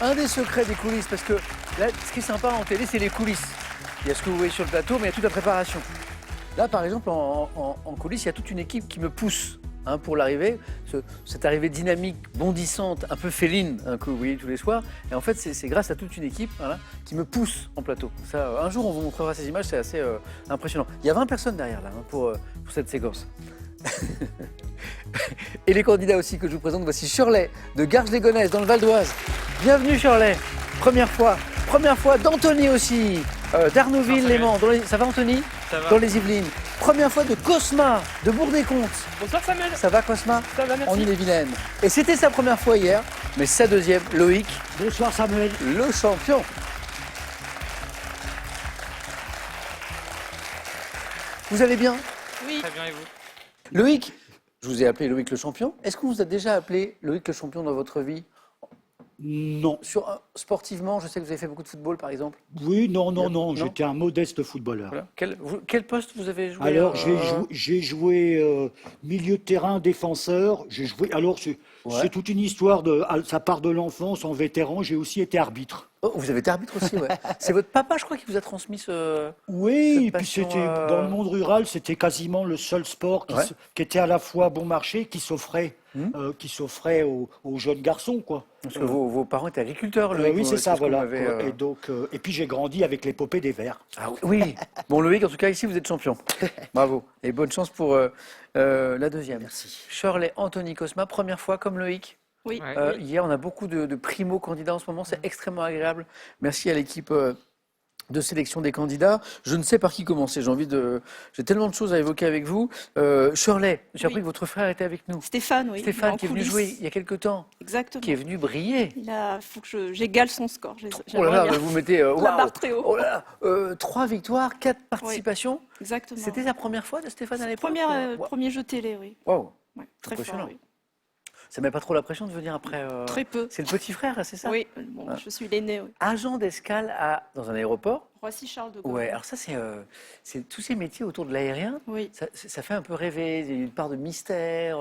un des secrets des coulisses, parce que là, ce qui est sympa en télé, c'est les coulisses. Il y a ce que vous voyez sur le plateau, mais il y a toute la préparation. Là, par exemple, en coulisses, il y a toute une équipe qui me pousse pour l'arrivée. Cette arrivée dynamique, bondissante, un peu féline, que vous voyez tous les soirs. Et en fait, c'est grâce à toute une équipe qui me pousse en plateau. Ça, un jour, on vous montrera ces images, c'est assez impressionnant. Il y a 20 personnes derrière là pour cette séquence. Et les candidats aussi que je vous présente, voici Shirley de Garges-les-Gonesse dans le Val d'Oise. Bienvenue Shirley, première fois d'Anthony aussi, d'Arnouville-Léman. Ça va Anthony? Ça va. Dans les Yvelines. Première fois de Cosma de Bourg-des-Comptes. Bonsoir Samuel. Ça va Cosma? Ça va, merci. En Ille-et-Vilaine. Et c'était sa première fois hier, mais sa deuxième, Loïc. Bonsoir Samuel. Le champion. Vous allez bien? Oui. Très bien et vous? Loïc, je vous ai appelé Loïc le champion. Est-ce qu'on vous a déjà appelé Loïc le champion dans votre vie? Non. Sportivement, je sais que vous avez fait beaucoup de football par exemple. Oui, non. J'étais un modeste footballeur. Voilà. Quel poste vous avez joué? Alors, j'ai joué milieu de terrain, défenseur. J'ai joué. Alors, c'est toute une histoire ça part de l'enfance en vétéran. J'ai aussi été arbitre. Oh, vous avez été arbitre aussi, ouais. C'est votre papa, je crois, qui vous a transmis ce. Oui, et puis passion, c'était dans le monde rural, c'était quasiment le seul sport qui était à la fois bon marché, qui s'offrait aux jeunes garçons, quoi. Parce que vos parents étaient agriculteurs, oui, c'est ça, voilà. M'avez, Et donc, et puis j'ai grandi avec l'épopée des Verts. Ah oui. Bon, Loïc, en tout cas, ici, vous êtes champion. Bravo. Et bonne chance pour la deuxième. Merci. Shirley, Anthony, Cosma, première fois comme Loïc. Oui. Hier, on a beaucoup de primo-candidats en ce moment. C'est extrêmement agréable. Merci à l'équipe de sélection des candidats. Je ne sais par qui commencer. J'ai tellement de choses à évoquer avec vous. Shirley, j'ai appris que votre frère était avec nous. Stéphane, oui. Stéphane, qui est venu jouer il y a quelque temps. Exactement. Qui est venu briller. Il faut que j'égale son score. Oh là là, vous mettez la barre très haut. Oh là là, 3 victoires, 4 participations. Oui, exactement. C'était la première fois de Stéphane à l'époque? Premier jeu télé, oui. Wow. Ouais, très fort, oui. Ça met pas trop la pression de venir après Très peu. C'est le petit frère, c'est ça? Oui, bon, je suis l'aîné. Oui. Agent d'escale dans un aéroport? Roissy-Charles de Gaulle. Ouais, alors ça, c'est tous ces métiers autour de l'aérien. Oui. Ça fait un peu rêver, il y a une part de mystère.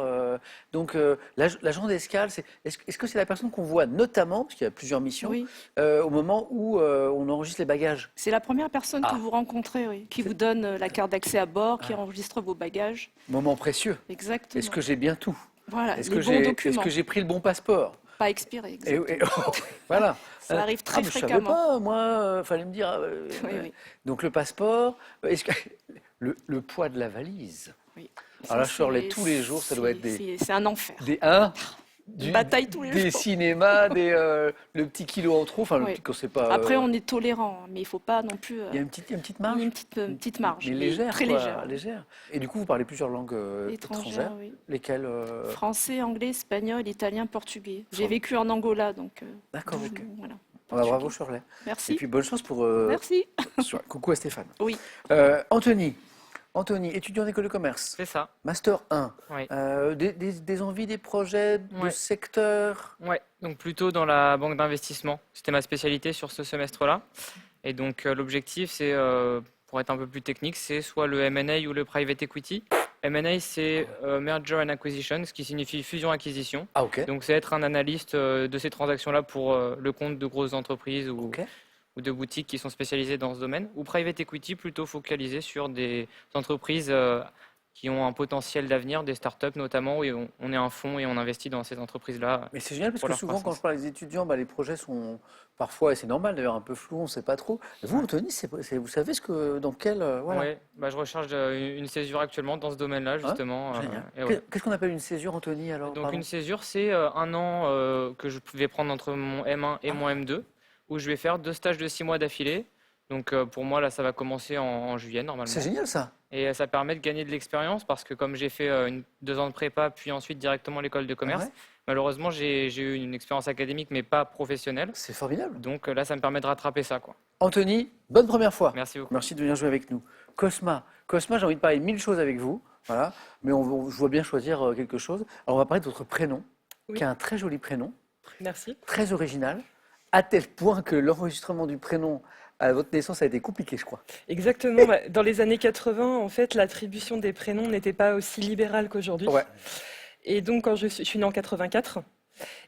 Donc, l'agent d'escale, est-ce que c'est la personne qu'on voit notamment, parce qu'il y a plusieurs missions, au moment où on enregistre les bagages? C'est la première personne que vous rencontrez, oui, qui vous donne la carte d'accès à bord, qui enregistre vos bagages. Moment précieux. Exactement. Est-ce que j'ai bien tout? Voilà, Est-ce les bons documents. Est-ce que j'ai pris le bon passeport? Pas expiré, exactement. Voilà. Ça arrive très Je fréquemment. savais pas, moi, fallait me dire. Oui. Donc le passeport, le poids de la valise. Oui. Alors là, Shirley, tous les jours, ça doit être C'est un enfer. Bataille tous les jours. Des cinémas, le petit kilo en trop, enfin, quand c'est pas. Après, on est tolérant, mais il ne faut pas non plus. Il y a une petite marge. Une petite marge. Mais légère. Très légère. Et du coup, vous parlez plusieurs langues étrangères. Oui. Lesquelles Français, anglais, espagnol, italien, portugais. J'ai vécu en Angola, donc. D'accord, ok. Voilà. Bravo, Shirley. Merci. Et puis bonne chance pour. Merci. Coucou à Stéphane. Oui. Anthony, étudiant en école de commerce. C'est ça. Master 1. Oui. Des envies, des projets, de secteur? Ouais, donc plutôt dans la banque d'investissement. C'était ma spécialité sur ce semestre-là. Et donc l'objectif, c'est, pour être un peu plus technique, c'est soit le M&A ou le private equity. M&A, c'est Merger and Acquisition, ce qui signifie fusion-acquisition. Ah, ok. Donc c'est être un analyste de ces transactions-là pour le compte de grosses entreprises ou de boutiques qui sont spécialisées dans ce domaine, ou private equity plutôt focalisé sur des entreprises qui ont un potentiel d'avenir, des startups notamment, où on est un fonds et on investit dans ces entreprises-là. Mais c'est génial parce que souvent quand je parle des étudiants, les projets sont parfois, et c'est normal d'ailleurs, un peu flous, on ne sait pas trop. Vous, Anthony, vous savez dans quel... Voilà. Oui, je recherche une césure actuellement dans ce domaine-là, justement. Génial. Qu'est-ce qu'on appelle une césure, Anthony, alors? Donc une césure, c'est un an que je vais prendre entre mon M1 et mon M2, où je vais faire 2 stages de 6 mois d'affilée. Donc pour moi, là, ça va commencer en juillet, normalement. C'est génial, ça. Et ça permet de gagner de l'expérience parce que comme j'ai fait 2 ans de prépa, puis ensuite directement l'école de commerce, malheureusement, j'ai eu une expérience académique, mais pas professionnelle. C'est formidable. Donc là, ça me permet de rattraper ça, quoi. Anthony, bonne première fois. Merci beaucoup. Merci de venir jouer avec nous. Cosma, j'ai envie de parler de 1000 choses avec vous, voilà, mais je vois bien choisir quelque chose. Alors, on va parler de votre prénom, qui a un très joli prénom. Merci. Très original, à tel point que l'enregistrement du prénom à votre naissance a été compliqué, je crois. Exactement. Dans les années 80, en fait, l'attribution des prénoms n'était pas aussi libérale qu'aujourd'hui. Ouais. Et donc, quand je suis née en 84,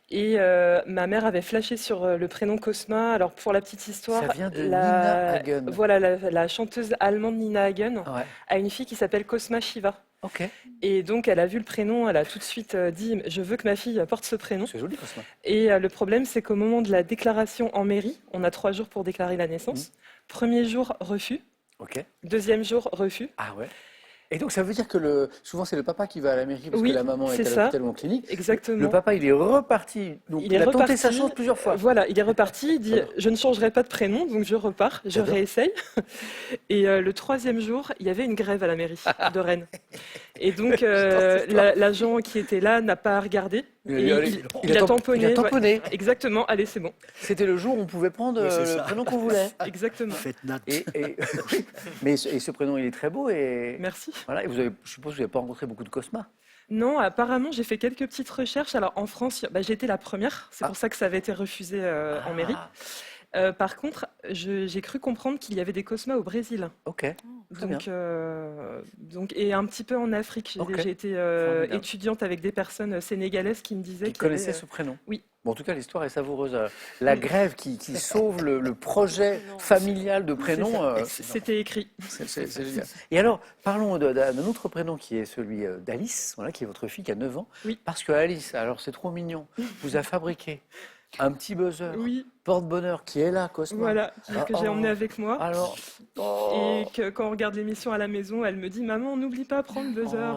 Et ma mère avait flashé sur le prénom Cosma. Alors pour la petite histoire, Ça vient de Nina Hagen. voilà, la chanteuse allemande Nina Hagen Ouais. a une fille qui s'appelle Cosma Shiva. Ok. Et donc elle a vu le prénom, elle a tout de suite dit je veux que ma fille porte ce prénom. C'est joli, Cosma. Et le problème c'est qu'au moment de la déclaration en mairie, on a 3 jours pour déclarer la naissance. Premier jour, refus. Ok. Deuxième jour, refus. Ah ouais. Et donc ça veut dire que souvent c'est le papa qui va à la mairie parce Oui, que la maman est c'est à ça. l'hôpital ou en clinique. Exactement. Le papa il est reparti. Donc il a tenté sa chance plusieurs fois. Voilà, il est reparti, il dit je ne changerai pas de prénom, donc je repars, je J'adore. réessaye. Et le 3e jour, il y avait une grève à la mairie de Rennes. Et donc l'agent qui était là n'a pas regardé. Et il a tamponné. Il a tamponné. Voilà. Exactement, allez c'est bon. C'était le jour où on pouvait prendre Oui, c'est le ça. prénom qu'on voulait. Exactement. Faites Nat. Mais ce prénom il est très beau et Merci. voilà. Et je suppose que vous n'avez pas rencontré beaucoup de Cosma. Non, apparemment, j'ai fait quelques petites recherches. Alors, en France, j'ai été la première. C'est pour ça que ça avait été refusé en mairie. Par contre, j'ai cru comprendre qu'il y avait des Cosmas au Brésil. Ok. Très bien. Donc, et un petit peu en Afrique. Ok. J'ai été Formidable. étudiante avec des personnes sénégalaises qui me disaient Qui qu'il y avait, connaissait ce prénom. oui. Bon, en tout cas, l'histoire est savoureuse. La grève qui sauve le projet familial de prénom. C'était écrit. C'est génial. Et alors, parlons d'un autre prénom qui est celui d'Alice, voilà, qui est votre fille qui a 9 ans. Oui. Parce que Alice, alors c'est trop mignon, vous a fabriqué un petit buzzer Oui, porte-bonheur qui est là, Cosma. voilà, que j'ai emmené avec moi. Alors, Et que quand on regarde l'émission à la maison, elle me dit maman, n'oublie pas, prends le buzzer.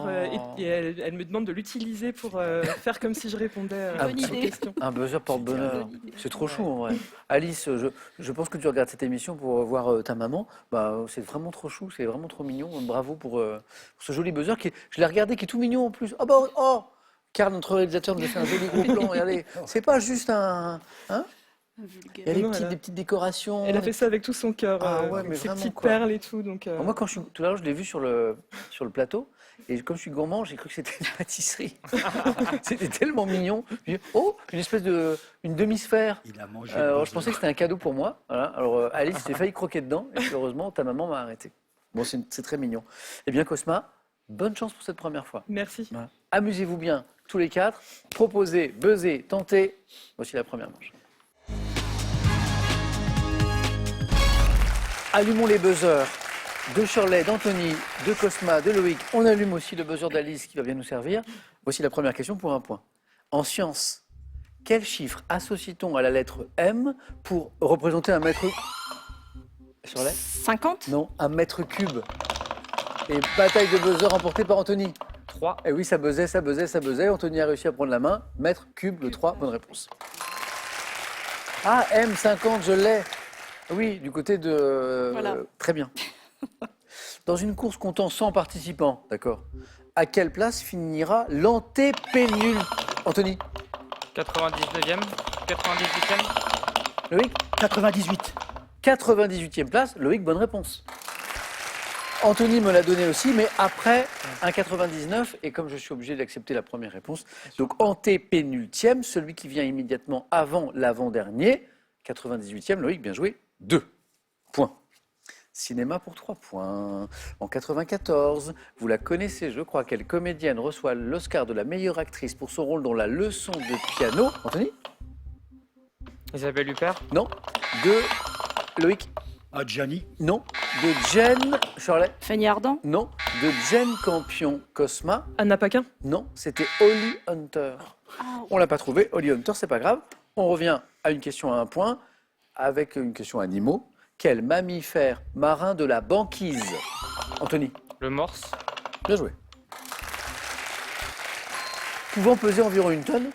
Et elle me demande de l'utiliser pour faire comme si je répondais à Bonne vos idée. questions. un buzzer porte-bonheur. bonne idée. C'est trop chou en vrai. Alice, je pense que tu regardes cette émission pour voir ta maman. Bah, c'est vraiment trop chou, c'est vraiment trop mignon. Bravo pour ce joli buzzer qui, je l'ai regardé, qui est tout mignon en plus. Car notre réalisateur nous a fait un joli gros plan. Regardez, c'est pas juste un. Hein, il y a Non, des petites décorations. Elle a fait ça avec tout son cœur, Ah ouais, avec mais ses vraiment, petites quoi. perles et tout. Donc, Moi, tout à l'heure, je l'ai vu sur le plateau. Et comme je suis gourmand, j'ai cru que c'était une pâtisserie. C'était tellement mignon. J'ai dit, oh, une demi-sphère. Il a mangé. Alors, je pensais que c'était un cadeau pour moi. Voilà. Alors, Alice, j'ai failli croquer dedans. Et puis, heureusement, ta maman m'a arrêté. Bon, c'est très mignon. Eh bien, Cosma, bonne chance pour cette première fois. merci. Voilà. Amusez-vous bien, tous les 4. Proposez, buzzez, tentez. Voici la première manche. Allumons les buzzers de Shirley, d'Anthony, de Cosma, de Loïc. On allume aussi le buzzer d'Alice qui va bien nous servir. Voici la première question pour un point. En sciences, quel chiffre associe-t-on à la lettre M pour représenter un mètre... Shirley ? 50 Non, un mètre cube. Et bataille de buzzer remportée par Anthony. 3. Et oui, ça buzzait, ça buzzait, ça buzzait. Anthony a réussi à prendre la main. Mètre cube, le 3, bonne réponse. Ah, M50, je l'ai. Oui, du côté de... Voilà. Très bien. Dans une course comptant 100 participants, d'accord, à quelle place finira l'antépénule Anthony? 99e, 98e. Loïc? 98. 98e place. Loïc, bonne réponse. Anthony me l'a donné aussi, mais après un 99, et comme je suis obligé d'accepter la première réponse, donc antépénultième, celui qui vient immédiatement avant l'avant-dernier, 98e, Loïc, bien joué, 2 points. Cinéma pour 3 points. En 94, vous la connaissez, je crois, quelle comédienne reçoit l'Oscar de la meilleure actrice pour son rôle dans La leçon de piano. Anthony? Isabelle Huppert. Non. De Loïc? Ah, Gianni. Non. De Jen Shirley? Fanny Ardant Non. De Jen Campion Cosma? Anna Paquin. Non. C'était Holly Hunter. On l'a pas trouvé. Holly Hunter, c'est pas grave. On revient à une question à un point avec une question animaux. Quel mammifère marin de la banquise? Anthony? Le morse. Bien joué. Pouvant peser environ 1 tonne,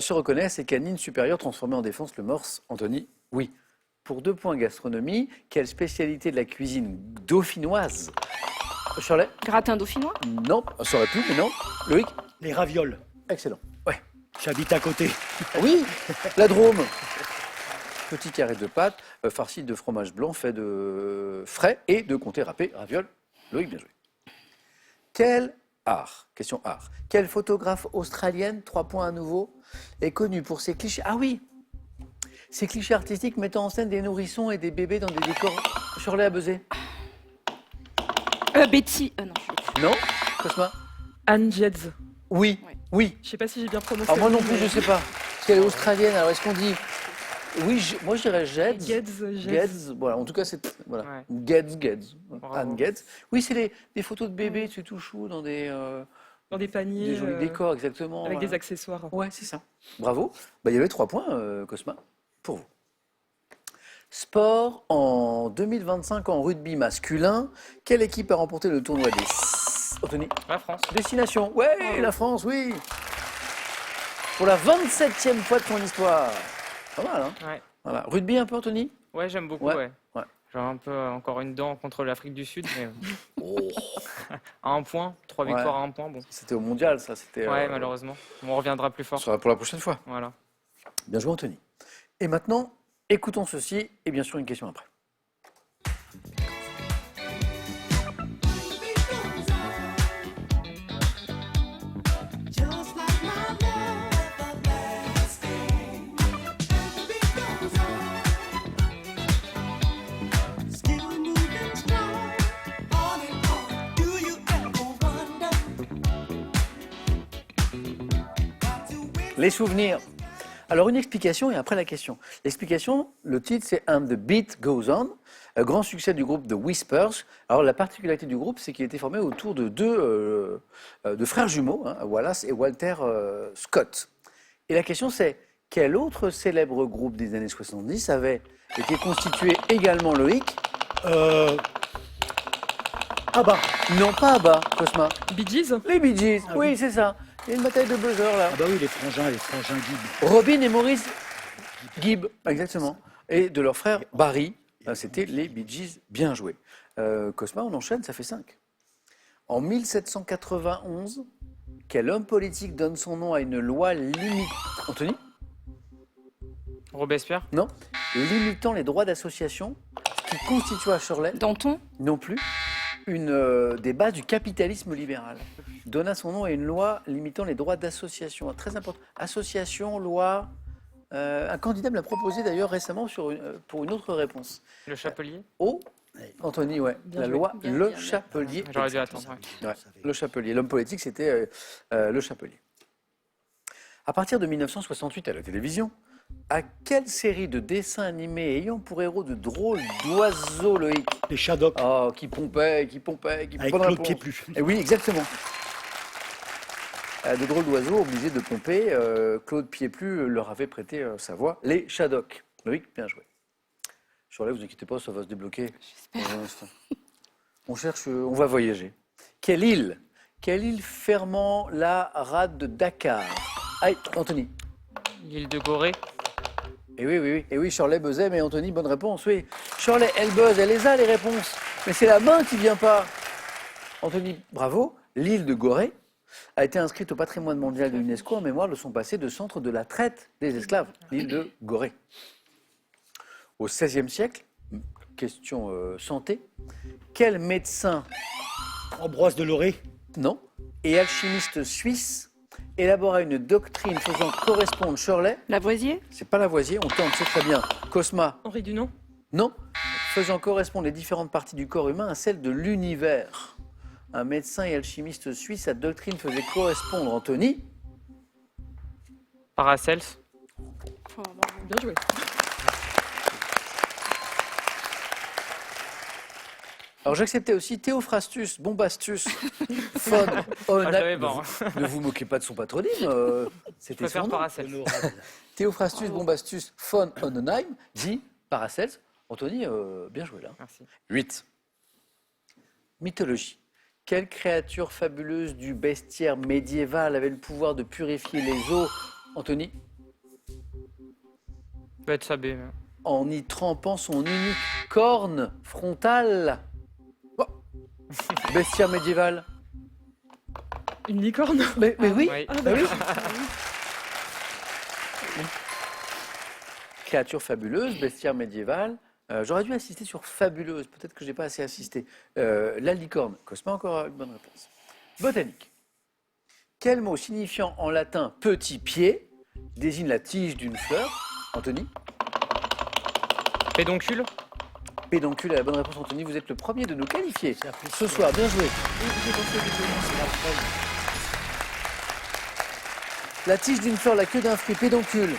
se reconnaît à ses canines supérieures transformées en défense. Le morse, Anthony? Oui. Pour 2 points gastronomie, quelle spécialité de la cuisine dauphinoise? Shirley? Gratin dauphinois Non, ça aurait pu, mais non. Loïc? Les ravioles. Excellent. Ouais. J'habite à côté. Oui, la Drôme. Petit carré de pâte, farci de fromage blanc fait de frais et de comté râpé, ravioles. Loïc, bien joué. Quel art, question art, quelle photographe australienne, 3 points à nouveau, est connue pour ses clichés? Ah oui, ces clichés artistiques mettant en scène des nourrissons et des bébés dans des décors. Shirley a buzzé. Betty. Non, Non, Cosma? Anne Jedz. Oui, Oui. oui. Je sais pas si j'ai bien prononcé. Alors moi le non nom, plus, mais- je sais pas. Quelle est australienne? Alors, est-ce qu'on dit... Oui, moi je dirais Geddes. Geddes. Voilà, en tout cas, c'est... Voilà. Ouais. Geddes. Bravo. Anne Geddes. Oui, c'est des photos de bébés, c'est tout chou, dans des paniers. jolis décors, exactement. Avec voilà. des accessoires. Ouais, c'est ça. Bravo. Bah, il y avait 3 points, Cosma, pour vous. Sport, en 2025 en rugby masculin, quelle équipe a remporté le tournoi des... Anthony? La France. Destination. Ouais, la France, oui. Pour la 27e fois de ton histoire. Pas mal, hein? Ouais. Voilà. Rugby un peu, Anthony? Ouais, j'aime beaucoup, Ouais. ouais. Ouais. J'ai un peu encore une dent contre l'Afrique du Sud, mais Oh, à 1 point, 3 Ouais. victoires à 1 point, bon. c'était au mondial, ça. C'était, Ouais, malheureusement. On reviendra plus fort. Ça sera pour la prochaine fois. Voilà. Bien joué, Anthony. Et maintenant, écoutons ceci et bien sûr une question après. Just like my love everlasting. The beat goes on. Still moving strong. On and on. Do you ever wonder? Got to win. Les souvenirs. Alors, une explication et après la question. L'explication, le titre, c'est And the Beat Goes On, grand succès du groupe The Whispers. Alors, la particularité du groupe, c'est qu'il était formé autour de deux de frères jumeaux, hein, Wallace et Walter Scott. Et la question, c'est quel autre célèbre groupe des années 70 avait été constitué également, Loïc? Ah bah, Non, pas ABBA, Cosma. Bee Gees. Les Bee Gees, oui, c'est ça. Il y a une bataille de buzzer, là. ah bah oui, les frangins Gibb. Robin et Maurice Gibb, exactement. Et de leur frère Barry, c'était les Bee Gees, bien joué. Cosma, on enchaîne, ça fait 5. En 1791, quel homme politique donne son nom à une loi limitant... Anthony? Robespierre. Non. Limitant les droits d'association, ce qui constitue à Shirley, Danton? non plus, des bases du capitalisme libéral. Donna son nom à une loi limitant les droits d'association. Très important. Association, loi... un candidat me l'a proposé d'ailleurs récemment pour une autre réponse. Le Chapelier. Oh, Anthony, ouais. Bien La joué. loi Bien, Le bien, bien. Chapelier. J'aurais dû attendre. Ouais. Ouais, Le Chapelier. L'homme politique, c'était Le Chapelier. À partir de 1968 à la télévision, à quelle série de dessins animés ayant pour héros de drôles d'oiseaux, Loïc? Les Shadocks, Oh, qui pompaient, qui avec prenaient la Claude pompe. Pieplu. Eh oui, exactement. De drôles d'oiseaux obligés de pomper. Claude Pieplu leur avait prêté sa voix. Les Shadocks. Loïc, bien joué. Sur là, vous inquiétez pas, ça va se débloquer dans un instant. On cherche, on va voyager. Quelle île fermant la rade de Dakar? Aïe, Anthony. L'île de Gorée. Et oui, Shirley buzzait, mais Anthony, bonne réponse, oui. Shirley, elle buzz, elle les a, les réponses. Mais c'est la main qui vient pas. Anthony, bravo. L'île de Gorée a été inscrite au patrimoine mondial de l'UNESCO en mémoire de son passé de centre de la traite des esclaves. L'île de Gorée. Au XVIe siècle, question santé, quel médecin, Ambroise Deloré. non, et alchimiste suisse élabora une doctrine faisant correspondre Shirley, Lavoisier? c'est pas Lavoisier, on tente, c'est très bien, Cosma, Henri Dunant. non, faisant correspondre les différentes parties du corps humain à celles de l'univers. Un médecin et alchimiste suisse, sa doctrine faisait correspondre, Anthony, Paracels. Oh, bravo. Bien joué. alors j'acceptais aussi Théophrastus, Bombastus, Von Ah, j'avais bon. Ne vous moquez pas de son patronyme, Je c'était préfère son nom. Paracels. Honorable. Théophrastus Bombastus von Hohenheim, dit Paracels. Anthony, bien joué là. Merci. 8. Mythologie. Quelle créature fabuleuse du bestiaire médiéval avait le pouvoir de purifier les eaux, Anthony, Peut être Sabé. Mais... en y trempant son unique corne frontale? Oh. Bestiaire médiéval. Une licorne. Mais oui, Oui. bah oui. Créature fabuleuse, bestiaire médiéval. J'aurais dû insister sur fabuleuse, peut-être que je n'ai pas assez insisté. La licorne, Cosma, encore une bonne réponse. Botanique. Quel mot signifiant en latin petit pied désigne la tige d'une fleur? Anthony? Pédoncule. Pédoncule est la bonne réponse, Anthony. Vous êtes le premier de nous qualifier ce soir. Bien joué. La tige d'une fleur, la queue d'un fruit, pédoncule.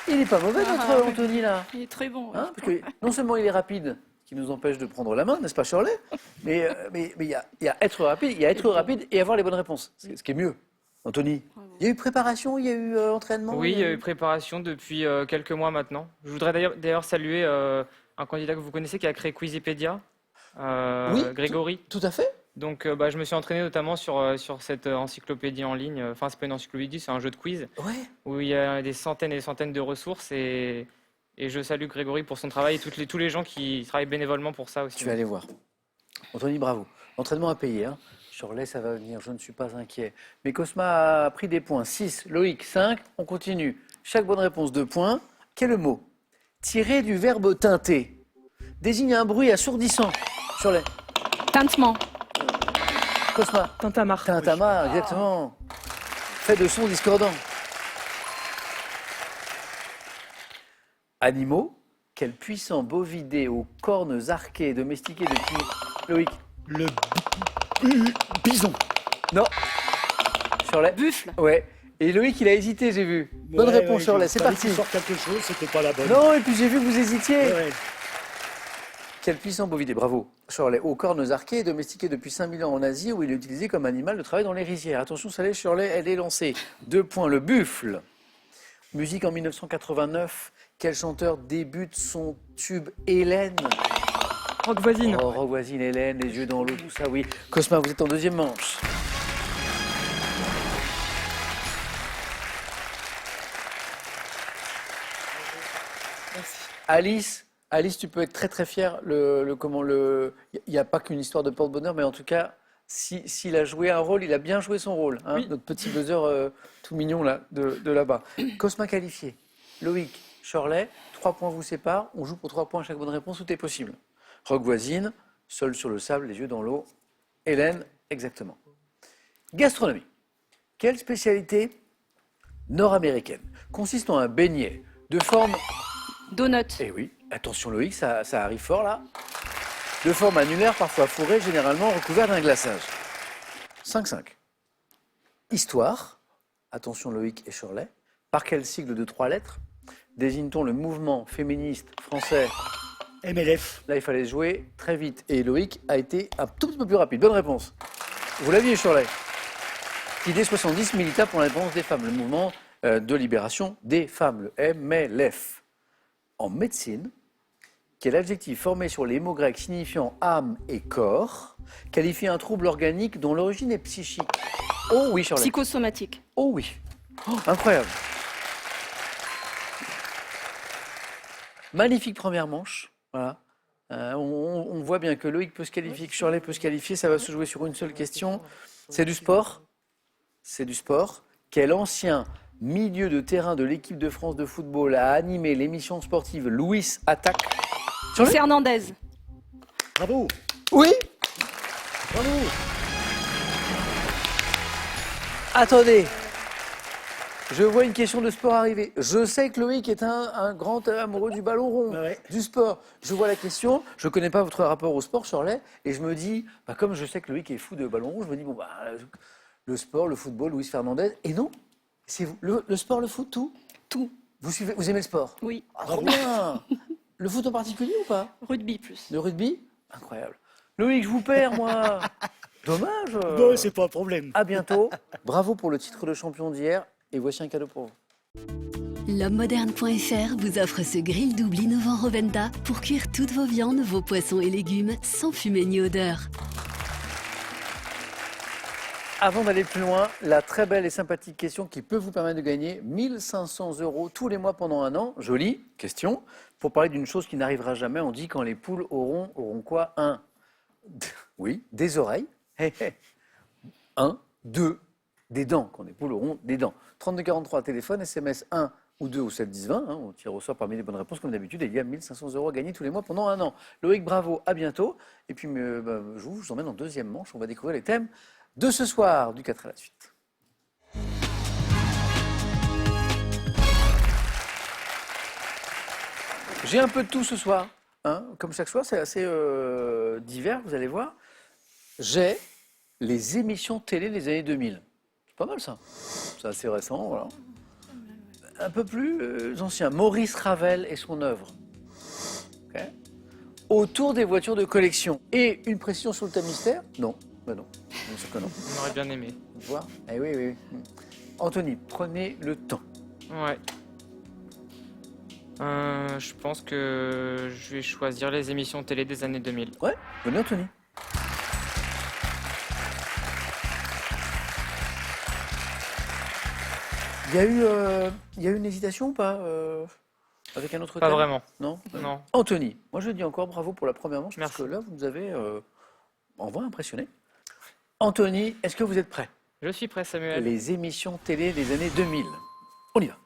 Il n'est pas mauvais, notre oui. Anthony, là. Il est très bon. Hein, parce que non seulement il est rapide, ce qui nous empêche de prendre la main, n'est-ce pas, Shirley? Mais il y a être rapide, il y a être rapide et avoir les bonnes réponses. Ce qui est mieux. Anthony, il y a eu préparation, il y a eu entraînement? Oui, il y a eu préparation depuis quelques mois maintenant. Je voudrais d'ailleurs saluer un candidat que vous connaissez qui a créé Quizipédia, Oui, Grégory. Tout à fait. Donc, je me suis entraîné notamment sur cette encyclopédie en ligne. Enfin, c'est pas une encyclopédie, c'est un jeu de quiz Ouais. où il y a des centaines et des centaines de ressources. Et je salue Grégory pour son travail et tous les gens qui travaillent bénévolement pour ça aussi. Tu vas aller voir. Anthony, bravo. L'entraînement à payer. Hein. Shirley, ça va venir, je ne suis pas inquiet. Mais Cosma a pris des points. 6, Loïc, 5. On continue. Chaque bonne réponse, 2 points. Quel est le mot? Tiré du verbe teinter. Désigne un bruit assourdissant. Shirley. Tintement. Cosma. Tintamarre. Tintamarre, exactement. Fait de sons discordants. Animaux. Quel puissant bovidé aux cornes arquées domestiqué depuis... Loïc. Le bison. Non. Shirley. Buffle. Ouais. Et Loïc, il a hésité, j'ai vu. Bonne Ouais, réponse, ouais, Shirley. il C'est fallait parti. qu'il sorte quelque chose, c'était pas la bonne. Non, et puis j'ai vu que vous hésitiez. Ouais, ouais. Quel puissant bovidé, bravo. Shirley, aux cornes arquées, domestiqué depuis 5000 ans en Asie, où il est utilisé comme animal de travail dans les rizières. Attention, Shirley, elle est lancée. 2 points, le buffle. Musique en 1989. Quel chanteur débute son tube Hélène? Rock voisine. Oh, Rock voisine, Hélène, les yeux dans l'eau, tout ça, oui. Cosma, vous êtes en deuxième manche. Alice, tu peux être très très fière. Il n'y a pas qu'une histoire de porte-bonheur, mais en tout cas, s'il a joué un rôle, il a bien joué son rôle. Hein, Oui. notre petit buzzer tout mignon là, de là-bas. Cosma qualifié. Loïc, Shirley, 3 points vous séparent. On joue pour 3 points à chaque bonne réponse, tout est possible. Rock voisine, seul sur le sable, les yeux dans l'eau. Hélène, exactement. Gastronomie. Quelle spécialité nord-américaine consiste en un beignet de forme... Donut. Eh oui, attention Loïc, ça arrive fort là. De forme annulaire, parfois fourrée, généralement recouvert d'un glaçage. 5-5. Histoire. Attention Loïc et Shirley. Par quel sigle de 3 lettres désigne-t-on le mouvement féministe français? MLF. Là, il fallait jouer très vite. Et Loïc a été un tout petit peu plus rapide. Bonne réponse. Vous l'aviez, Shirley. Idée 70 milita pour l'indépendance des femmes. Le mouvement de libération des femmes, le MLF. En médecine, quel adjectif formé sur les mots grecs signifiant âme et corps qualifie un trouble organique dont l'origine est psychique? Oh oui, Shirley. Psychosomatique. Oh oui. Oh, incroyable. Magnifique première manche. Voilà. On voit bien que Loïc peut se qualifier, que Shirley peut se qualifier. Ça va se jouer sur une seule question. C'est du sport. C'est du sport. Quel ancien milieu de terrain de l'équipe de France de football a animé l'émission sportive Louis Attaque? Shirley? Fernandez. Bravo. Oui. Bravo. Attendez. Je vois une question de sport arriver. Je sais que Loïc est un grand amoureux du ballon rond, Ouais. du sport. Je vois la question, je ne connais pas votre rapport au sport, Shirley, et je me dis, comme je sais que Loïc est fou de ballon rond, je me dis, le sport, le football, Luis Fernandez. Et non, c'est vous. Le sport, le foot, tout? Tout. Vous aimez le sport? Oui. Ah, trop bien. Le foot en particulier ou pas? Rugby plus. Le rugby? Incroyable. Loïc, je vous perds, moi. Dommage. Non, c'est pas un problème. À bientôt. Bravo pour le titre de champion d'hier. Et voici un cadeau pour vous. L'homme-moderne.fr vous offre ce grill double innovant Roventa pour cuire toutes vos viandes, vos poissons et légumes sans fumée ni odeur. Avant d'aller plus loin, la très belle et sympathique question qui peut vous permettre de gagner 1 500 € tous les mois pendant un an. Jolie question. Pour parler d'une chose qui n'arrivera jamais, on dit quand les poules auront quoi? Oui, des oreilles. 1, 2, des dents. Quand les poules auront des dents. 3243 téléphone, SMS 1 ou 2 ou 7 10 20. On tire au sort parmi les bonnes réponses comme d'habitude. Et il y a 1 500 € à gagner tous les mois pendant un an. Loïc, bravo, à bientôt. Et puis je vous emmène en deuxième manche. On va découvrir les thèmes de ce soir, du 4 à la suite. J'ai un peu de tout ce soir. Hein. Comme chaque soir, c'est assez divers, vous allez voir. J'ai les émissions télé des années 2000. Pas mal ça. C'est assez récent, voilà. Un peu plus ancien. Maurice Ravel et son œuvre. Ok. Autour des voitures de collection. Et une précision sur le thème mystère? Non. Ben non. Bien sûr que non. On aurait bien aimé. Vous voyez? Eh oui, oui. Anthony, prenez le temps. Ouais. Je pense que je vais choisir les émissions télé des années 2000. Ouais, venez Anthony. Il y a eu une hésitation ou pas avec un autre Pas thème? vraiment. Non. Non. Anthony, moi je dis encore bravo pour la première manche parce Merci. que là vous nous avez en vrai impressionné. Anthony, est-ce que vous êtes prêt? Je suis prêt, Samuel. Les émissions télé des années 2000. On y va.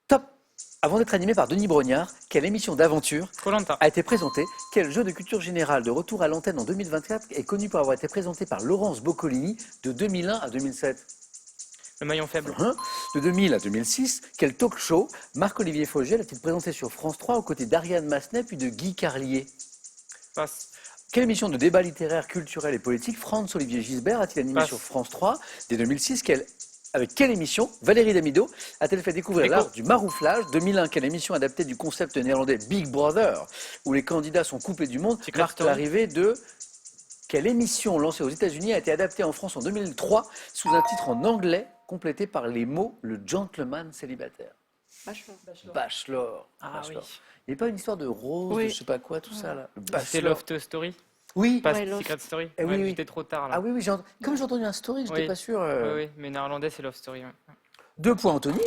Top. Avant d'être animé par Denis Brognard, quelle émission d'aventure Koh-Lanta. a été présentée? Quel jeu de culture générale de retour à l'antenne en 2024 est connu pour avoir été présenté par Laurence Boccolini de 2001 à 2007? Le maillon faible. De 2000 à 2006, quel talk show Marc-Olivier Fogiel a-t-il présenté sur France 3 aux côtés d'Ariane Massenet puis de Guy Carlier? Passe. Quelle émission de débat littéraire, culturel et politique Franz-Olivier Gisbert a-t-il animé Passe. sur France 3 dès 2006? Avec quelle émission Valérie Damido a-t-elle fait découvrir Écho. l'art du marouflage? 2001, quelle émission adaptée du concept néerlandais Big Brother, où les candidats sont coupés du monde, Secret marque Story. l'arrivée de... Quelle émission lancée aux États-Unis a été adaptée en France en 2003 sous un titre en anglais complété par les mots Le gentleman célibataire? Bachelor. Ah Bachelor. oui. Il n'y a pas une histoire de rose, Oui. de je sais pas quoi, tout ça là. Le C'est Bachelor. Loft Story. Oui. Pas Ouais, Loft. Secret Story. Eh oui, oui. J'étais trop tard là. Ah oui, oui, comme j'ai entendu un story, j'étais Oui. pas sûr. Oui, oui, mais néerlandais, c'est Love Story. Ouais. 2 points, Anthony.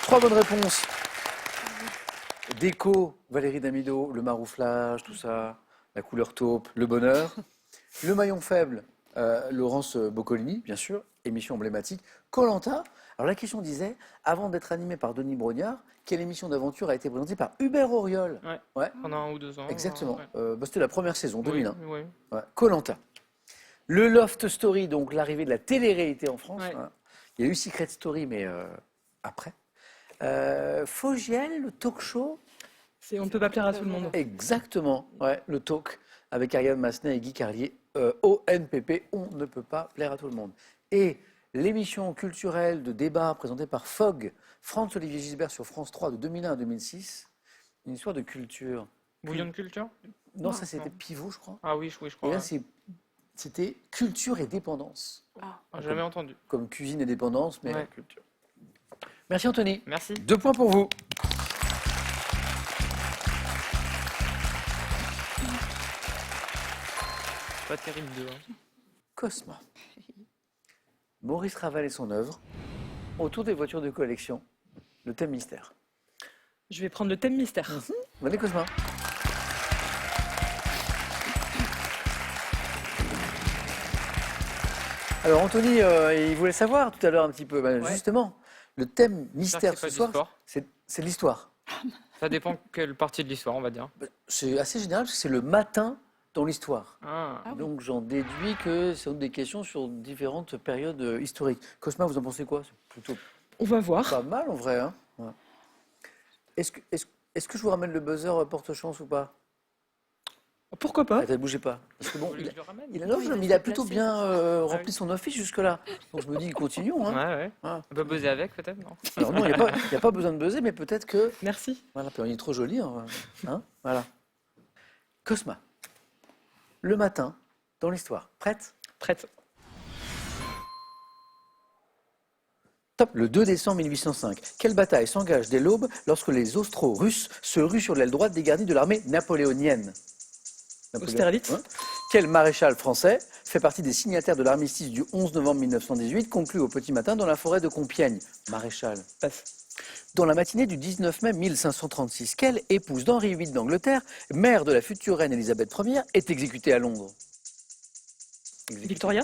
3 bonnes réponses. Déco, Valérie Damido, le marouflage, tout ça, la couleur taupe, le bonheur. Le maillon faible, Laurence Boccolini, bien sûr, émission emblématique. Koh-Lanta. Alors la question disait, avant d'être animé par Denis Brognard, quelle émission d'aventure a été présentée par Hubert Auriol? Ouais. Ouais, Pendant 1 ou 2 ans. exactement. Ouais. C'était la première saison, 2001. Oui, oui. Ouais. Koh-Lanta. Le Loft Story, donc l'arrivée de la télé-réalité en France. Ouais. Hein. Il y a eu Secret Story, mais après. Fogiel, le talk show. On ne peut pas plaire à tout le monde. Exactement, ouais, le talk avec Ariane Massenet et Guy Carlier. ONPP, on ne peut pas plaire à tout le monde. Et l'émission culturelle de débat présentée par Fogg, Franz-Olivier Gisbert sur France 3 de 2001 à 2006, une histoire de culture. Bouillon de culture. Non, ça c'était non. Pivot, je crois. Ah oui, je Et crois. là, ouais. c'était culture et dépendance. Ah, jamais entendu. Comme cuisine et dépendance, mais Ouais. culture. Merci Anthony. Merci. 2 points pour vous. Pas terrible de. Cosma. Maurice Ravel et son œuvre. Autour des voitures de collection. Le thème mystère. Je vais prendre le thème mystère. Venez Cosma. Alors Anthony, il voulait savoir tout à l'heure un petit peu. Ben, Ouais. Justement, le thème J'espère mystère que c'est ce pas du soir, sport. c'est l'histoire. Ça dépend quelle partie de l'histoire, on va dire. C'est assez général parce que c'est le matin dans l'histoire. Ah. Ah oui. Donc j'en déduis que c'est des questions sur différentes périodes historiques. Cosma, vous en pensez quoi? C'est plutôt On va voir. pas mal en vrai. Hein, ouais. Est-ce que je vous ramène le buzzer porte-chance ou pas? Pourquoi pas? Attends, bougez pas. Parce que Vous bon, voulez que je le ramène il a, Oui, il va mais se il a plutôt déplacer, bien Ah rempli oui. son office jusque-là. Donc je me dis, continuons. Hein. Ouais, ouais. Ah. On peut buzzer avec, peut-être, non? Alors non, il n'y a pas besoin de buzzer, mais peut-être que... Merci. Voilà, puis on est trop joli. Hein, voilà. Cosma. Le matin, dans l'histoire. Prête? Prête. Top. Le 2 décembre 1805. Quelle bataille s'engage dès l'aube lorsque les Austro-Russes se ruent sur l'aile droite dégarnie de l'armée napoléonienne? Austerlitz. Hein. Quel maréchal français fait partie des signataires de l'armistice du 11 novembre 1918 conclu au petit matin dans la forêt de Compiègne? Maréchal. Passe. Dans la matinée du 19 mai 1536, quelle épouse d'Henri VIII d'Angleterre, mère de la future reine Elisabeth Ier, est exécutée à Londres? Exécutée. Victoria.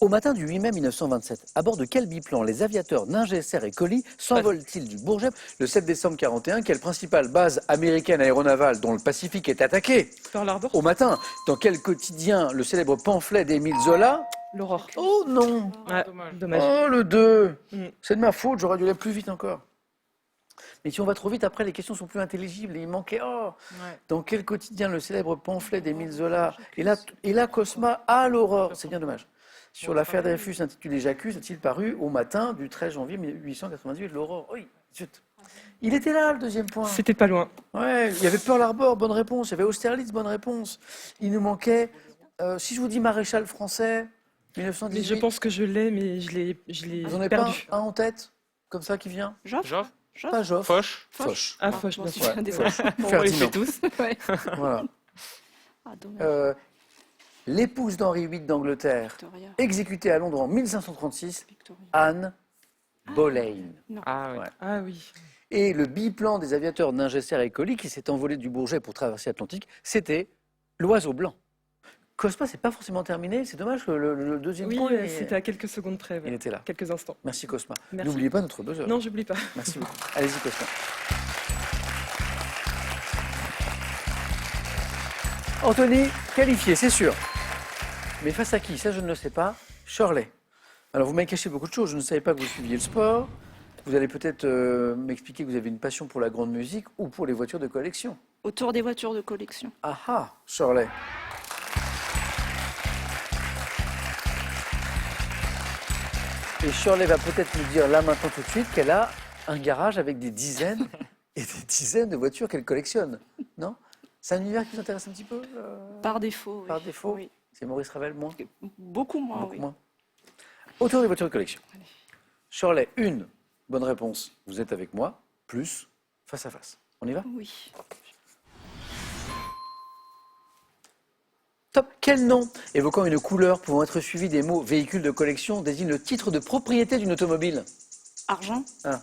Au matin du 8 mai 1927, à bord de quel biplan les aviateurs Ningesser et Colly s'envolent-ils du Bourget le 7 décembre 41? Quelle principale base américaine aéronavale dont le Pacifique est attaqué? Pearl Harbor. Au matin, dans quel quotidien le célèbre pamphlet d'Émile Zola? L'aurore. Oh non! Ouais, dommage. dommage. Oh le 2! Mm. C'est de ma faute, j'aurais dû aller plus vite encore. Mais si on va trop vite, après, les questions sont plus intelligibles. Et il manquait, dans quel quotidien le célèbre pamphlet d'Émile Zola et là, Cosma à l'aurore. C'est bien dommage. Sur l'affaire Dreyfus intitulée J'accuse, a-t-il paru au matin du 13 janvier 1898, l'aurore. Oui, zut. Il était là, le deuxième point. C'était pas loin. Ouais, il y avait Pearl Harbor, bonne réponse. Il y avait Austerlitz, bonne réponse. Il nous manquait, si je vous dis maréchal français, Mais 1918. je pense que je l'ai, mais je l'ai Vous n'en avez pas perdu. un en tête, comme ça, qui vient? Joffre. Joffre, Pas Joffre. Foch, Foch. Ah, Foch, bon, bien sûr. Ouais, désolé. Foch. on les fait Ferdinand. tous. Ouais. Voilà. Ah, dommage. L'épouse d'Henri VIII d'Angleterre, Victoria. exécutée à Londres en 1536, Victoria. Anne Boleyn. Ah oui. Ouais. Ah oui. Et le biplan des aviateurs Ningesser et Colli qui s'est envolé du Bourget pour traverser l'Atlantique, c'était l'oiseau blanc. Cosma, c'est pas forcément terminé. C'est dommage que le deuxième Oui, point, c'était à quelques secondes près. il était là. Quelques instants. Merci Cosma. Merci. N'oubliez pas notre buzzer. Non, j'oublie pas. Merci beaucoup. Allez-y Cosma. Anthony, qualifié, c'est sûr. Mais face à qui? Ça, je ne le sais pas. Shirley. Alors, vous m'avez caché beaucoup de choses. Je ne savais pas que vous suiviez le sport. Vous allez peut-être m'expliquer que vous avez une passion pour la grande musique ou pour les voitures de collection. Autour des voitures de collection. Ah ah, Shirley. Et Shirley va peut-être nous dire là maintenant tout de suite qu'elle a un garage avec des dizaines et des dizaines de voitures qu'elle collectionne. Non? C'est un univers qui vous intéresse un petit peu Par défaut. Oui. Par défaut? Oui. C'est Maurice Ravel, moins? Beaucoup moins, Beaucoup oui. moins. Autour des voitures de collection. Shirley, une bonne réponse. Vous êtes avec moi, plus face à face. On y va? Oui. Top. Quel nom, évoquant une couleur pouvant être suivi des mots véhicule de collection, désigne le titre de propriété d'une automobile? Argent. Ah.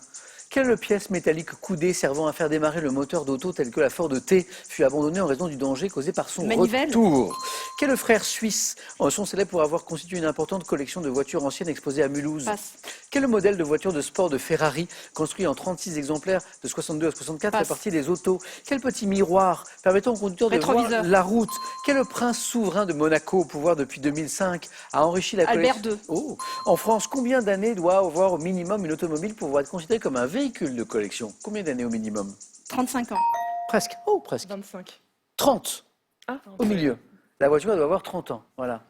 Quelle pièce métallique coudée servant à faire démarrer le moteur d'auto tel que la Ford T fut abandonnée en raison du danger causé par son Manivelle. retour? Quels frères suisses sont célèbres pour avoir constitué une importante collection de voitures anciennes exposées à Mulhouse? Passe. Quel modèle de voiture de sport de Ferrari, construit en 36 exemplaires de 62 à 64, Passe. fait partie des autos? Quel petit miroir permettant au conducteur de voir Rétroviseur. la route? Quel prince souverain de Monaco, au pouvoir depuis 2005, a enrichi la Albert collection? II. Oh. En France, combien d'années doit avoir au minimum une automobile pour pouvoir être considérée comme un véhicule de collection? Combien d'années au minimum? 35 ans. Presque. Oh, presque. 25. 30 Ah, au milieu. La voiture elle doit avoir 30 ans. Voilà.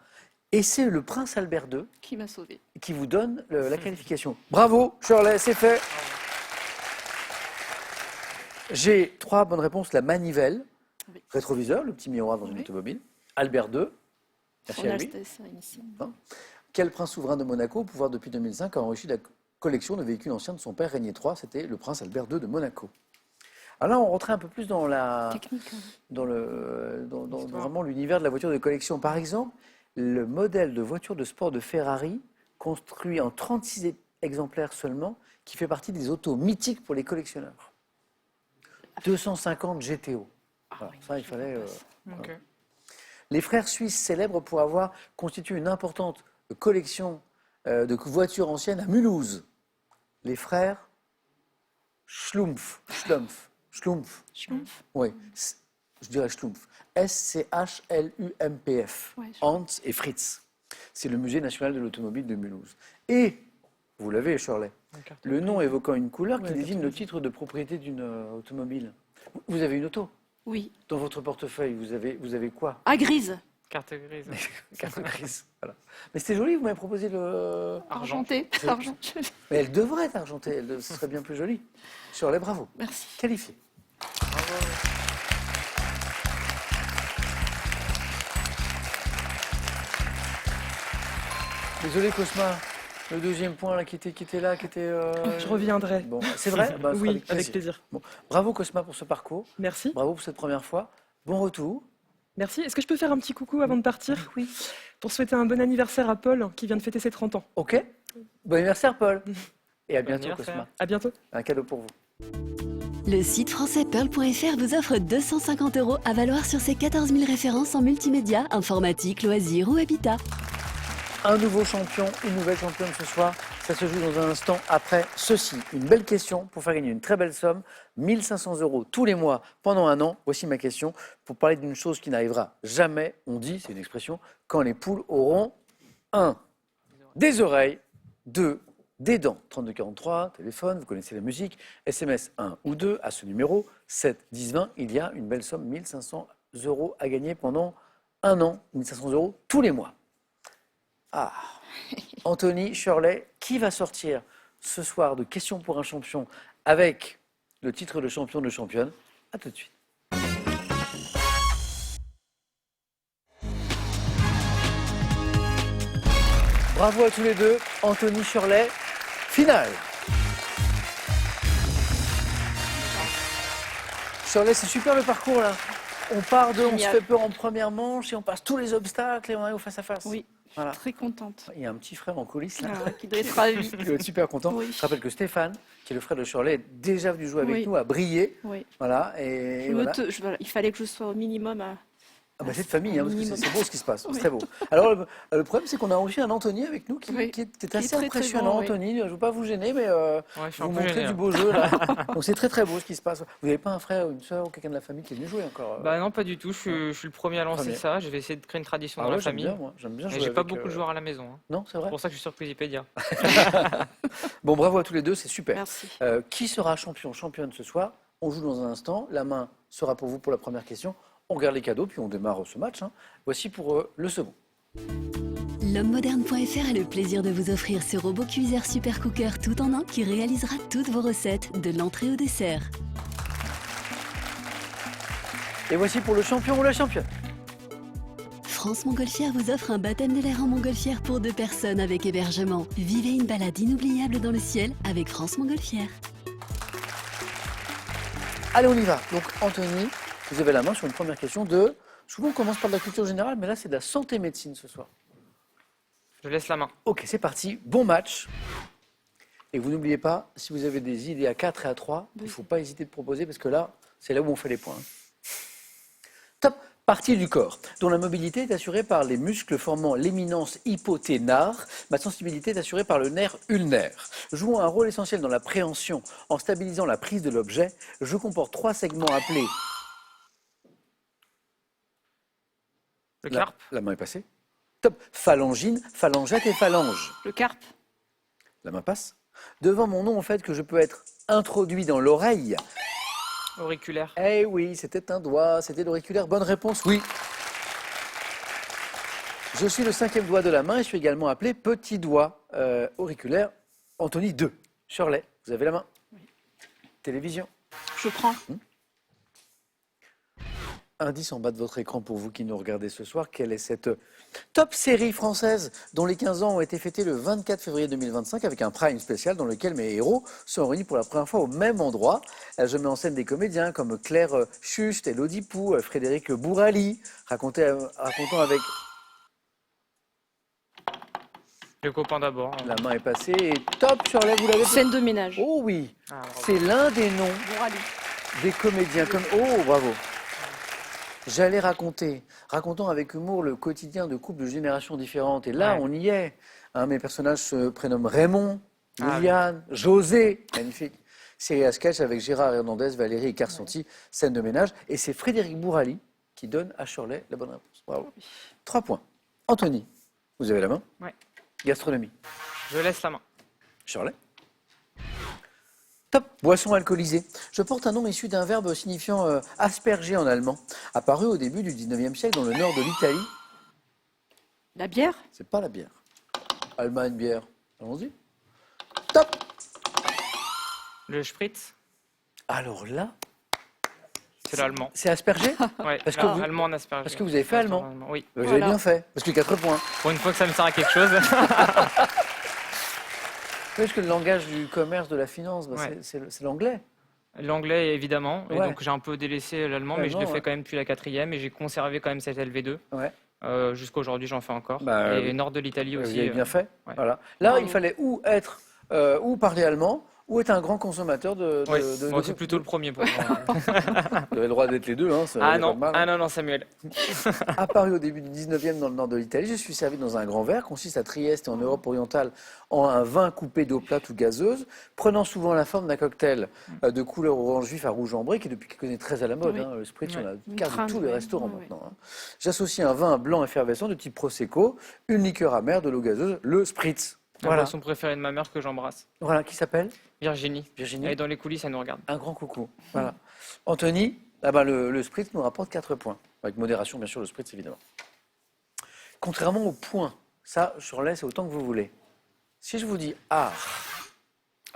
Et c'est le prince Albert II Qui m'a sauvé. qui vous donne la qualification. Bravo, Shirley, c'est fait. J'ai 3 bonnes réponses. La manivelle, Oui. rétroviseur, le petit miroir dans une Oui. automobile. Albert II, merci On à a lui. ça ici. Quel prince souverain de Monaco, au pouvoir depuis 2005, a enrichi la collection de véhicules anciens de son père Régnier III? C'était le prince Albert II de Monaco. Alors là, on rentrait un peu plus dans Technique. Hein. dans vraiment l'univers de la voiture de collection. Par exemple, le modèle de voiture de sport de Ferrari, construit en 36 exemplaires seulement, qui fait partie des autos mythiques pour les collectionneurs. 250 GTO. Voilà, ça, il fallait... Ok. Les frères suisses célèbres pour avoir constitué une importante collection de voitures anciennes à Mulhouse. Les frères Schlumpf. Schlumpf. Oui, je dirais Schlumpf. S-C-H-L-U-M-P-F. Ouais, je- Hans et Fritz. C'est le musée national de l'automobile de Mulhouse. Et, vous l'avez, Shirley, le nom évoquant une couleur qui Ouais, désigne le carton. titre de propriété d'une automobile. Vous avez une auto? Oui. Dans votre portefeuille, vous avez quoi? Ah, grise. Carte grise. Carte grise. Voilà. Mais c'était joli, vous m'avez proposé le... Argenté. Argent. Mais elle devrait être argentée, ce serait bien plus joli. Shirley, bravo. Merci. Qualifié. Désolé Cosma, le deuxième point là, qui était là, qui était... Je reviendrai. Bon, c'est vrai? Bah, Oui, avec plaisir. Bon, bravo Cosma pour ce parcours, Merci. bravo pour cette première fois. Bon retour. Merci. Est-ce que je peux faire un petit coucou avant de partir? Oui. Pour souhaiter un bon anniversaire à Paul qui vient de fêter ses 30 ans. Ok. Bon anniversaire Paul. Et à Bon bientôt anniversaire. Cosma. À bientôt. Un cadeau pour vous. Le site français Pearl.fr vous offre 250 € à valoir sur ses 14 000 références en multimédia, informatique, loisirs ou habitat. Un nouveau champion, une nouvelle championne ce soir. Ça se joue dans un instant après ceci. Une belle question pour faire gagner une très belle somme. 1 500 € tous les mois pendant un an. Voici ma question pour parler d'une chose qui n'arrivera jamais. On dit, c'est une expression, quand les poules auront 1. Des oreilles. 2. des dents. 3243, téléphone, vous connaissez la musique, SMS 1 ou 2 à ce numéro, 7 10 20. Il y a une belle somme, 1500 € à gagner pendant un an, 1500 € tous les mois. Ah, Anthony, Shirley, qui va sortir ce soir de Questions pour un champion avec le titre de champion de championne? À tout de suite. Bravo à tous les deux, Anthony, Shirley, finale. Shirley, c'est super le parcours là. On part de, on se Génial. fait peur en première manche et on passe tous les obstacles et on est au face à face. Oui, Voilà. très contente. Il y a un petit frère en coulisses là. Qui doit être ravi. Il doit être super content. Oui. Je rappelle que Stéphane, qui est le frère de Shirley, est déjà venu jouer avec Oui. nous, a brillé. Oui. Voilà. Et Je me voilà. voilà, il fallait que je sois au minimum à... Ah bah, c'est de famille, hein, parce que minimum. c'est beau ce qui se passe, Oui. c'est très beau. Alors le problème, c'est qu'on a aussi un Anthony avec nous qui, Oui. qui est Qui est assez très, très impressionnant, bon, oui. Anthony. Je ne veux pas vous gêner, mais je suis un vous peu montrez gêné, du là. beau jeu là. Donc c'est très très beau ce qui se passe. Vous n'avez pas un frère ou une soeur ou quelqu'un de la famille qui est venu jouer encore Bah non, pas du tout. Je suis le premier à lancer Premier. ça. Je vais essayer de créer une tradition Ah dans ouais, la j'aime famille. bien, moi. J'aime bien Et jouer j'ai pas avec, beaucoup de joueurs à la maison, hein. Non, c'est vrai. C'est pour ça que je suis sur Wikipédia. Bon, bravo à tous les deux, c'est super. Merci. Qui sera champion, championne ce soir? On joue dans un instant. La main sera pour vous pour la première question. On regarde les cadeaux, puis on démarre ce match, hein. Voici pour le second. L'homme-moderne.fr a le plaisir de vous offrir ce robot cuiseur super cooker tout en un qui réalisera toutes vos recettes, de l'entrée au dessert. Et voici pour le champion ou la championne. France Montgolfière vous offre un baptême de l'air en montgolfière pour 2 personnes avec hébergement. Vivez une balade inoubliable dans le ciel avec France Montgolfière. Allez, on y va. Donc, Anthony, vous avez la main sur une première question de... Souvent, on commence par de la culture générale, mais là, c'est de la santé-médecine ce soir. Je laisse la main. Ok, c'est parti. Bon match. Et vous n'oubliez pas, si vous avez des idées à 4 et à 3, il ne faut pas hésiter de proposer, parce que là, c'est là où on fait les points. Top. Partie du corps, dont la mobilité est assurée par les muscles formant l'éminence hypothénare. Ma sensibilité est assurée par le nerf ulnaire. Jouant un rôle essentiel dans la préhension en stabilisant la prise de l'objet, je comporte 3 segments appelés... Le carpe. La main est passée. Top. Phalangine, phalangette et phalange. Le carpe. La main passe. Devant mon nom, en fait, que je peux être introduit dans l'oreille. Auriculaire. Eh oui, c'était un doigt, c'était l'auriculaire. Bonne réponse, oui. Je suis le 5e doigt de la main et je suis également appelé petit doigt auriculaire. Anthony 2. Shirley, vous avez la main. Télévision. Je prends. Indice en bas de votre écran pour vous qui nous regardez ce soir. Quelle est cette top série française dont les 15 ans ont été fêtés le 24 février 2025 avec un prime spécial dans lequel mes héros sont réunis pour la première fois au même endroit. Je mets en scène des comédiens comme Claire Schust, Elodie Pou, Frédéric Bourali, racontant avec... Le copain d'abord. La main est passée et top, Shirley, vous l'avez... Scène de ménage. Oh oui, Ah, bravo. c'est l'un des noms Bourali. des comédiens comme... Oh, bravo. J'allais racontant avec humour le quotidien de couples de générations différentes. Et là, Ouais. on y est. Hein, mes personnages se prénomment Raymond, Ah, Liliane, José. Magnifique. Série à sketch avec Gérard Hernandez, Valérie et Carsanti, scène de ménage. Et c'est Frédéric Bourali qui donne à Shirley la bonne réponse. Bravo. 3 points. Anthony, vous avez la main. Ouais. Gastronomie. Je laisse la main. Shirley. Top, boisson alcoolisée. Je porte un nom issu d'un verbe signifiant asperger en allemand, apparu au début du 19e siècle dans le nord de l'Italie. La bière. C'est pas la bière. Allemagne, bière. Allons-y. Top. Le spritz. Alors là, C'est l'allemand. c'est asperger. Ouais, Parce que là, vous- allemand en asperge. parce que vous avez fait allemand. Oui. Vous avez Voilà. bien fait, parce que 4 points. Pour une fois que ça me sert à quelque chose. Parce que le langage du commerce, de la finance, bah, Ouais. c'est l'anglais. L'anglais, évidemment. Et Ouais. donc, j'ai un peu délaissé l'allemand, mais je le L'allemand, fais ouais. quand même depuis la 4e et j'ai conservé quand même cette LV2. Ouais. Jusqu'à aujourd'hui, j'en fais encore. Bah, et nord de l'Italie Vous aussi. avez bien fait. ouais. Voilà. Là, Bravo. il fallait ou être ou parler allemand, ou être un grand consommateur de. Ouais. de- Bon, de- c'est plutôt le premier pour moi. Vous avez le droit d'être les deux, hein, ça Ah y a pas non, de mal, hein. ah non, non, Samuel. Apparu au début du 19e dans le nord de l'Italie, je suis servi dans un grand verre, consiste à Trieste et en Europe orientale en un vin coupé d'eau plate ou gazeuse, prenant souvent la forme d'un cocktail de couleur orange vif à rouge ambré, qui depuis quelques années est très à la mode. Oui. Hein, le spritz, Ouais. on a Une carte de trame, tous les ouais. restaurants Ouais, ouais. maintenant. Hein. J'associe un vin blanc effervescent de type Prosecco, une liqueur amère, de l'eau gazeuse, le spritz. La Voilà. boisson préférée de ma mère que j'embrasse. Voilà, qui s'appelle Virginie. Virginie. Elle est dans les coulisses, elle nous regarde. Un grand coucou. Voilà. Anthony, le spritz nous rapporte 4 points. Avec modération, bien sûr, le spritz, évidemment. Contrairement au point, ça, je relaisse autant que vous voulez. Si je vous dis art,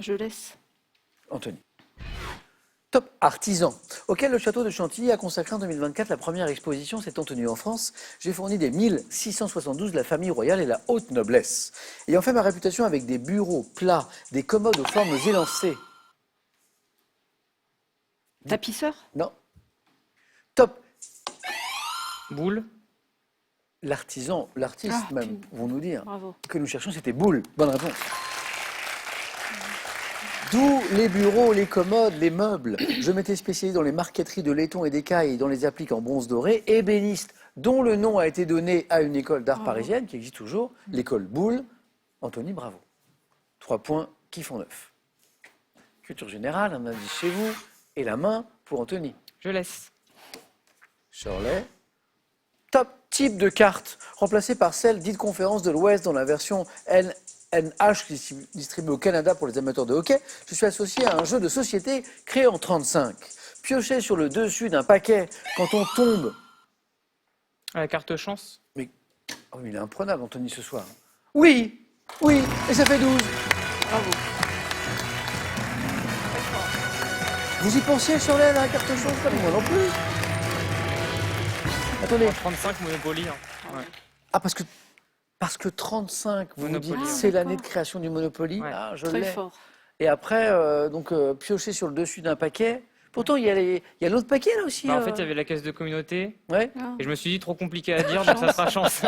Je laisse. Anthony. Top artisan, auquel le château de Chantilly a consacré en 2024 la première exposition s'étant tenue en France. J'ai fourni des 1672 de la famille royale et la haute noblesse. Ayant fait ma réputation avec des bureaux plats, des commodes aux formes élancées. Tapisseur? Non. Top, Boule. l'artisan, l'artiste Ah, même, putain. vont nous dire. Bravo. Que nous cherchions, c'était boule. Bonne réponse. D'où les bureaux, les commodes, les meubles. Je m'étais spécialisé dans les marqueteries de laiton et d'écailles et dans les appliques en bronze doré. Ébéniste, dont le nom a été donné à une école d'art Bravo. parisienne qui existe toujours, l'école Boulle. Anthony, bravo. 3 points qui font 9. Culture générale, un indice chez vous. Et la main pour Anthony. Je laisse. Shirley. Top type de carte, remplacée par celle dite conférence de l'Ouest dans la version NH qui est distribuée au Canada pour les amateurs de hockey. Je suis associé à un jeu de société créé en 1935. Pioché sur le dessus d'un paquet quand on tombe. À la carte chance. Oh, il est imprenable, Anthony, ce soir. Oui, oui, et ça fait 12. Bravo. Vous y pensiez, Shirley, à la carte chance comme moi non plus. Attendez. 35 Monopoly. hein. Ouais. Ah, parce que 35, vous Monopoly, dites, ouais. c'est l'année de D'accord. création du Monopoly. Ouais. Ah, je Très l'ai. fort. Et après, piocher sur le dessus d'un paquet. Pourtant, il y a l'autre paquet là aussi. Bah, en fait, il y avait la caisse de communauté. Ouais. Ah, Et je me suis dit, trop compliqué à dire, donc ça sera chance.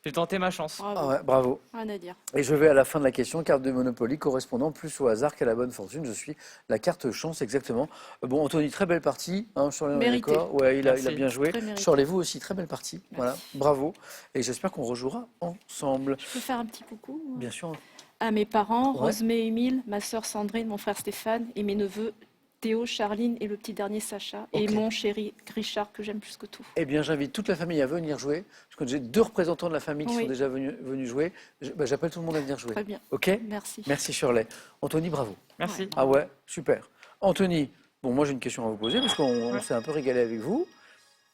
J'ai tenté ma chance. bravo. Ah ouais, bravo. Rien à dire. Et je vais à la fin de la question, carte de Monopoly correspondant plus au hasard qu'à la bonne fortune. Je suis la carte chance, exactement. Bon, Anthony, très belle partie. Hein, Shirley, on est Mérité. d'accord. Ouais, il a Merci. bien joué. Très mérité. Shirley, vous aussi, très belle partie. Voilà, bravo. Et j'espère qu'on rejouera ensemble. Je peux faire un petit coucou Bien sûr. à mes parents, Ouais. Rosemée et Émile, ma sœur Sandrine, mon frère Stéphane et mes neveux Théo, Charline et le petit dernier Sacha. Et Ok. mon chéri Richard que j'aime plus que tout. Eh bien, j'invite toute la famille à venir jouer. Parce que j'ai 2 représentants de la famille qui Oui. sont déjà venus jouer. J'appelle tout le monde à venir jouer. Très bien. OK? Merci. Merci Shirley. Anthony, bravo. Merci. Ah ouais, super. Anthony, bon, moi j'ai une question à vous poser parce qu'on Ouais. s'est un peu régalé avec vous.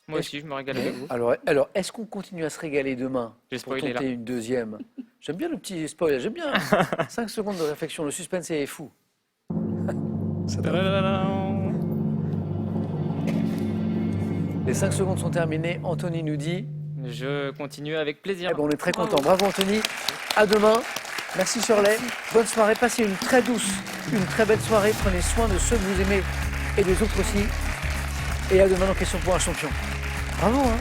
Moi aussi, je me régale avec vous. Alors est-ce qu'on continue à se régaler demain J'ai pour spoilé, tenter là. une deuxième? J'aime bien le petit spoil, j'aime bien. 5 secondes de réflexion, le suspense est fou. Tadadadam. Les 5 secondes sont terminées. Anthony nous dit, Je continue avec plaisir. eh ben, on est très Bravo. content. Bravo Anthony. À demain. Merci Shirley. Bonne soirée. Passez une très douce, une très belle soirée. Prenez soin de ceux que vous aimez et des autres aussi. Et à demain dans Question pour un champion. Bravo, hein.